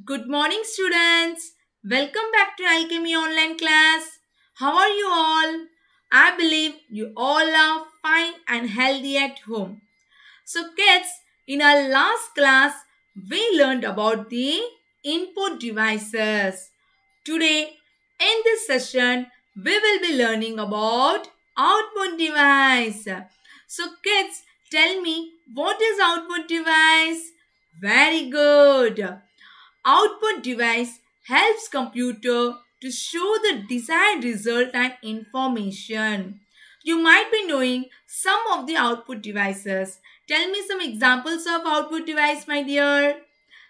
Good morning, students. Welcome back to Alchemy Online class. How are you all? I believe you all are fine and healthy at home. So, kids, in our last class, we learned about the input devices. Today, in this session, we will be learning about output device. So, kids, tell me what is output device? Very good. Output device helps computer to show the desired result and information. You might be knowing some of the output devices. Tell me some examples of output device, my dear.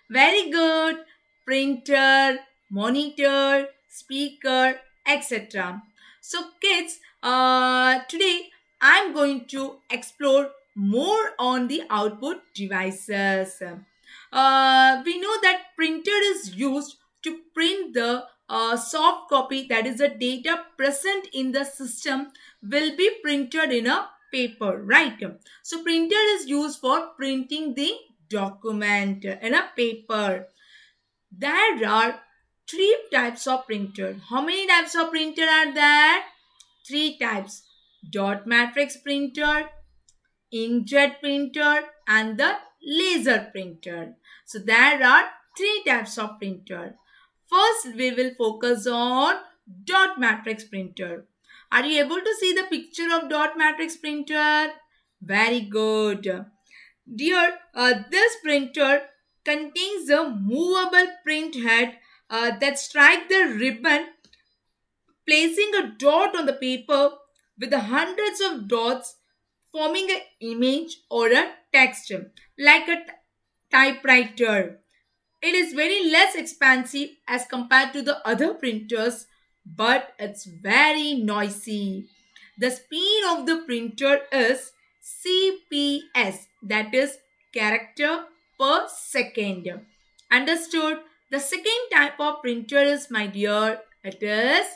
Very good. Printer, monitor, speaker, etc. So kids, today I'm going to explore more on the output devices. We know that printer is used to print the soft copy, that is the data present in the system will be printed in a paper, right? So printer is used for printing the document in a paper. There are three types of printer. How many types of printer are there? Three types: dot matrix printer, inkjet printer, and the laser printer. So there are three types of printer. First, we will focus on dot matrix printer. Are you able to see the picture of dot matrix printer? Very good. Dear, this printer contains a movable print head that strike the ribbon, placing a dot on the paper with the hundreds of dots forming an image or a text like a typewriter. It is very less expensive as compared to the other printers, but it's very noisy. The speed of the printer is CPS, that is character per second. Understood? The second type of printer is, my dear, it is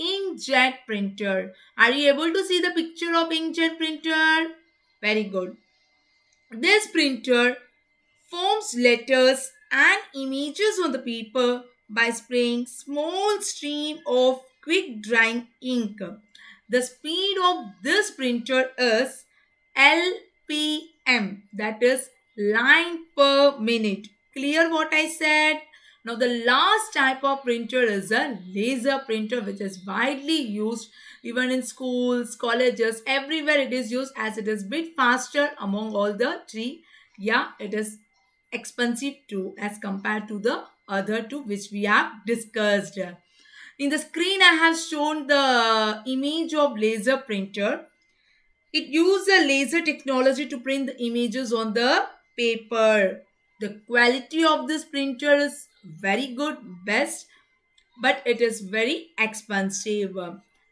inkjet printer. Are you able to see the picture of inkjet printer? Very good. This printer forms letters and images on the paper by spraying small stream of quick drying ink. The speed of this printer is LPM, that is line per minute. Clear what I said? Now the last type of printer is a laser printer, which is widely used even in schools, colleges, everywhere it is used, as it is bit faster among all the three. Yeah, it is expensive too as compared to the other two which we have discussed. In the screen I have shown the image of laser printer. It uses a laser technology to print the images on the paper. The quality of this printer is very good, best, but it is very expensive.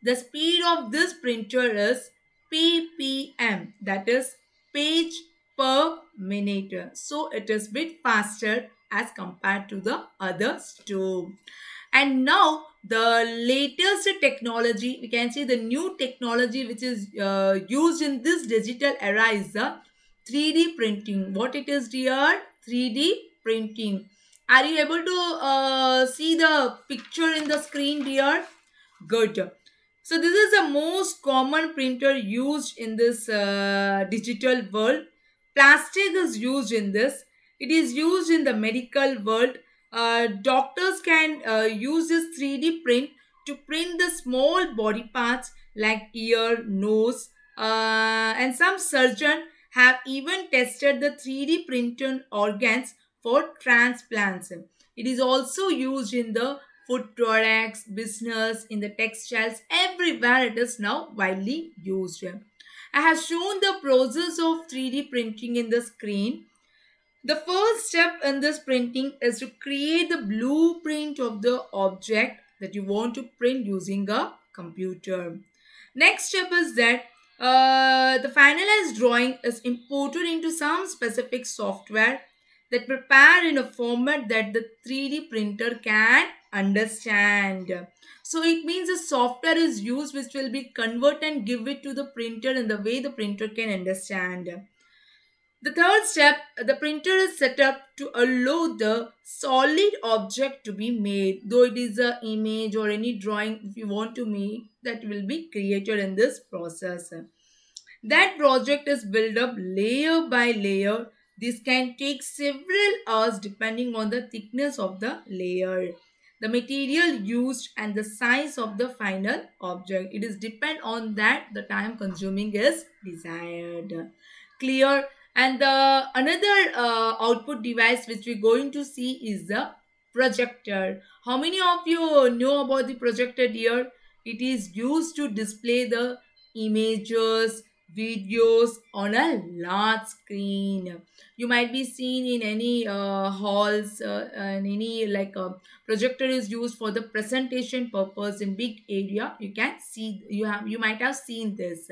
The speed of this printer is ppm, that is page per minute. So it is bit faster as compared to the others too. And now the latest technology, we can see the new technology which is used in this digital era is the 3D printing. What it is, dear? 3D printing. Are you able to see the picture in the screen, dear? Good. So this is the most common printer used in this digital world. Plastic is used in this. It is used in the medical world. Doctors can use this 3D print to print the small body parts like ear, nose, and some surgeon have even tested the 3D printed organs for transplants. It is also used in the food products, business, in the textiles, everywhere it is now widely used. I have shown the process of 3D printing in the screen. The first step in this printing is to create the blueprint of the object that you want to print using a computer. Next step is that the finalized drawing is imported into some specific software that prepare in a format that the 3D printer can understand. So it means the software is used which will be convert and give it to the printer in the way the printer can understand. The third step, the printer is set up to allow the solid object to be made. Though it is an image or any drawing, if you want to make, that will be created in this process. That project is built up layer by layer. This can take several hours depending on the thickness of the layer, the material used, and the size of the final object. It is depend on that the time consuming is desired. Clear? And the another output device which we're going to see is the projector. How many of you know about the projector here? It is used to display the images, videos on a large screen. You might be seen in any halls and any projector is used for the presentation purpose in big area. You can see, you might have seen this.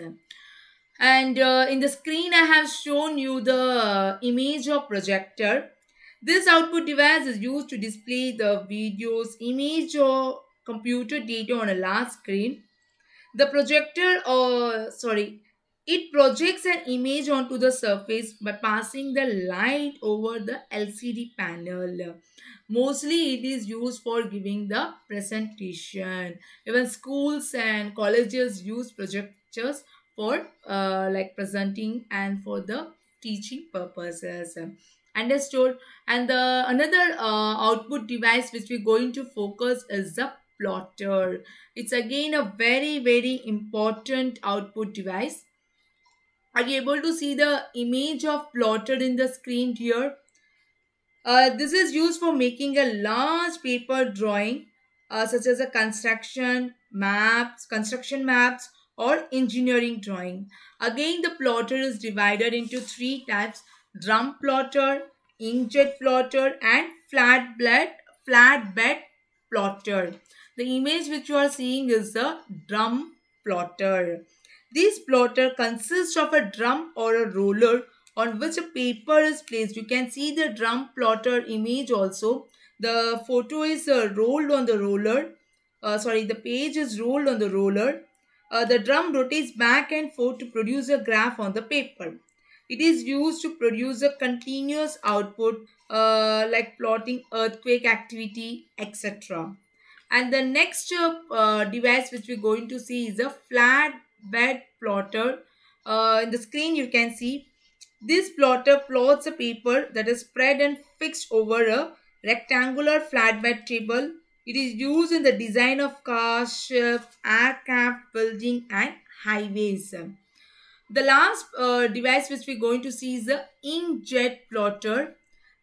And in the screen I have shown you the image of projector. This output device is used to display the videos, image or computer data on a large screen. The projector, it projects an image onto the surface by passing the light over the LCD panel. Mostly it is used for giving the presentation. Even schools and colleges use projectors for presenting and for the teaching purposes. Understood? And the another output device which we're going to focus is the plotter. It's again a very important output device. Are you able to see the image of plotter in the screen here? This is used for making a large paper drawing such as a construction maps or engineering drawing. Again, the plotter is divided into three types: drum plotter, inkjet plotter, and flatbed plotter. The image which you are seeing is the drum plotter. This plotter consists of a drum or a roller on which a paper is placed. You can see the drum plotter image also. The photo is rolled on the roller. The page is rolled on the roller. The drum rotates back and forth to produce a graph on the paper. It is used to produce a continuous output like plotting earthquake activity, etc. And the next device which we're going to see is a flatbed plotter. In the screen you can see this plotter plots a paper that is spread and fixed over a rectangular flatbed table. It is used in the design of cars, ships, aircraft, building and highways. The last device which we're going to see is the inkjet plotter.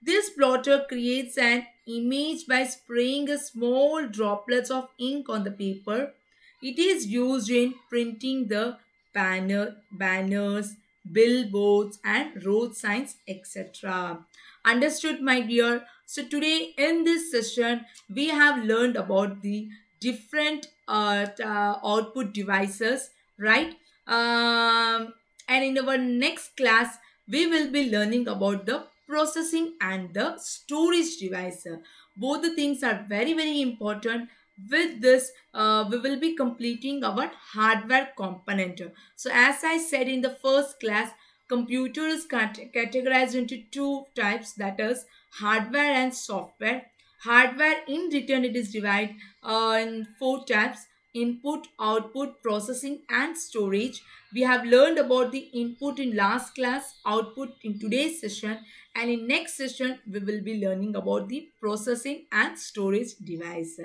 This plotter creates an image by spraying a small droplets of ink on the paper. It is used in printing the banners, billboards and road signs, etc. Understood, my dear? So today in this session, we have learned about the different output devices, right? And in our next class, we will be learning about the processing and the storage device. Both the things are very important. With this, we will be completing our hardware component. So as I said in the first class, computer is categorized into two types, that is hardware and software. Hardware in return, it is divided in four types: input, output, processing and storage. We have learned about the input in last class, output in today's session, and in next session we will be learning about the processing and storage device.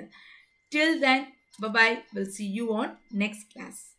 Till then, bye bye. We'll see you on next class.